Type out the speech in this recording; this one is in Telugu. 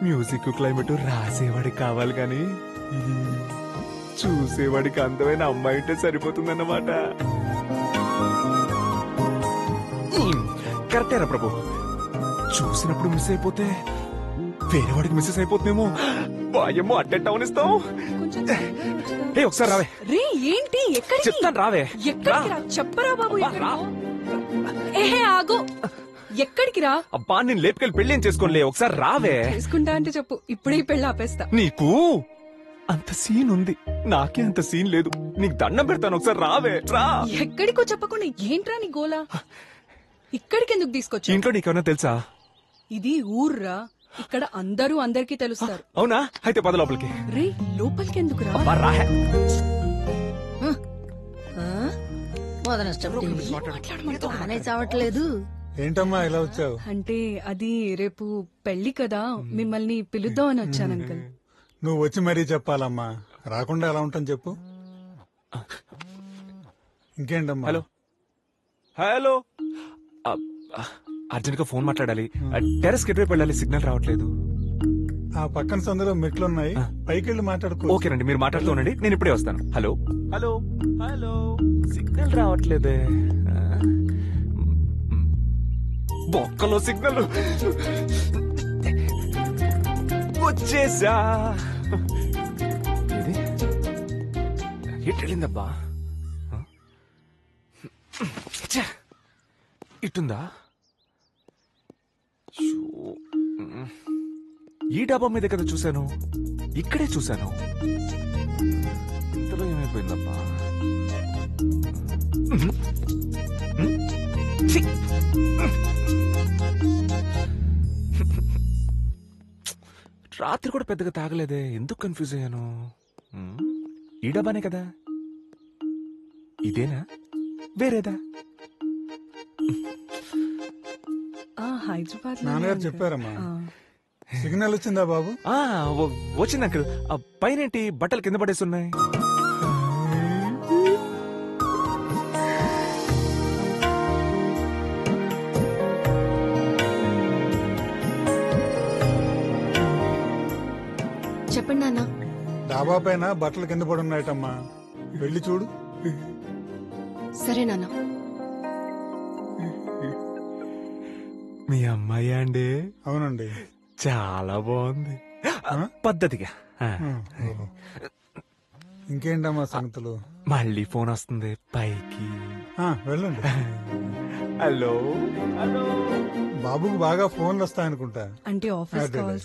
మ్యూజిక్ క్లైమేట్ రాసేవాడికి కావాలి కానీ చూసేవాడికి అందమైన అమ్మాయి ఉంటే సరిపోతుందన్నమాట. కరెక్టేరా ప్రభు, చూసినప్పుడు మిస్ అయిపోతే వేరే వాడికి మిస్సెస్ అయిపోతుందేమో. వాయమ్మో అట్టెట్ అవనిస్తాం. ఒకసారి రావే. రే ఏంటి ఎక్కడికి? చెప్తాను రావే. ఎక్కడికి రా? చెప్పరా బాబు. ఏహే ఆగు. ఎక్కడికి రా? అబ్బా నేను లేపుకెళ్ళి పెళ్లి ఏం చేసుకోలే. ఒకసారి రావే. చేసుకుంటా అంటే చెప్పు, ఇప్పుడే పెళ్లి ఆపేస్తా. నీకు అంత సీన్ ఉంది, నాకే అంత సీన్ లేదు. నీకు దండం పెడతాను, ఒకసారి రావే. రా. ఎక్కడికో చెప్పకుండా ఏంట్రా నీ గోలా? ఇక్కడికి ఎందుకు తీసుకొచ్చా? ఇంట్లో నీకేమన్నా తెలుసా? ఇది ఊర్రా, ఇక్కడ అందరూ అందరికీ తెలుస్తారు. అవునా? అయితే పద లోపలికి. రే లోపలికి ఎందుకు రా? చావట్లేదు. ఏంటమ్మా ఇలా వచ్చావు? అంటే అది రేపు పెళ్లి కదా, మిమ్మల్ని పిలుద్దాం అని వచ్చాను అంకల్. నువ్వు వచ్చి మరీ చెప్పాలమ్మా, రాకుండా ఎలా ఉంటాను చెప్పు. ఇంకేంటమ్మా? హలో హలో, అర్జెంట్ గా ఫోన్ మాట్లాడాలి. టెర్రస్ కి ఎటువైపు వెళ్ళాలి? సిగ్నల్ రావట్లేదు. ఆ పక్కన సందులో మెట్లున్నాయి, పైకి వెళ్ళి మాట్లాడుకో. ఓకేనండి, మీరు మాట్లాడుతూ ఉండండి, నేను ఇప్పుడే వస్తాను. హలో హలో హలో, సిగ్నల్ రావట్లేదే. బొక్కలో సిగ్నల్ వచ్చేసా. ఎటు వెళ్ళిందబ్బా? ఇటుందా? ఈ డాబా మీద కదా చూశాను, ఇక్కడే చూశాను. ఇంతలో ఏమైపోయిందబ్బా? రాత్రి కూడా పెద్దగా తాగలేదే, ఎందుకు కన్ఫ్యూజ్ అయ్యాను? ఈ డబ్బానే కదా, ఇదేనా వేరేదా? హైదరాబాద్ నాన్నగారు చెప్పారమ్మా. సిగ్నల్ వచ్చిందా బాబు? వచ్చింది అంకుల్. పైనేంటి బట్టలు కింద పడేసి ఉన్నాయి? చెప్పండి నాన్న. డాబా పైన బట్టలు కింద పడి ఉన్నాయటమ్మా, వెళ్ళి చూడు. సరే నాన్న. మీ అమ్మాయి అండి? అవునండి. చాలా బాగుంది పద్ధతిగా. ఇంకేంటమ్మా సంగతులు? మళ్ళీ ఫోన్ వస్తుంది, పైకి వెళ్ళండి. Hello hello. బాబుకు బాగా ఫోన్లు వస్తాయనుకుంటా. అంటే ఆఫీస్ కాల్స్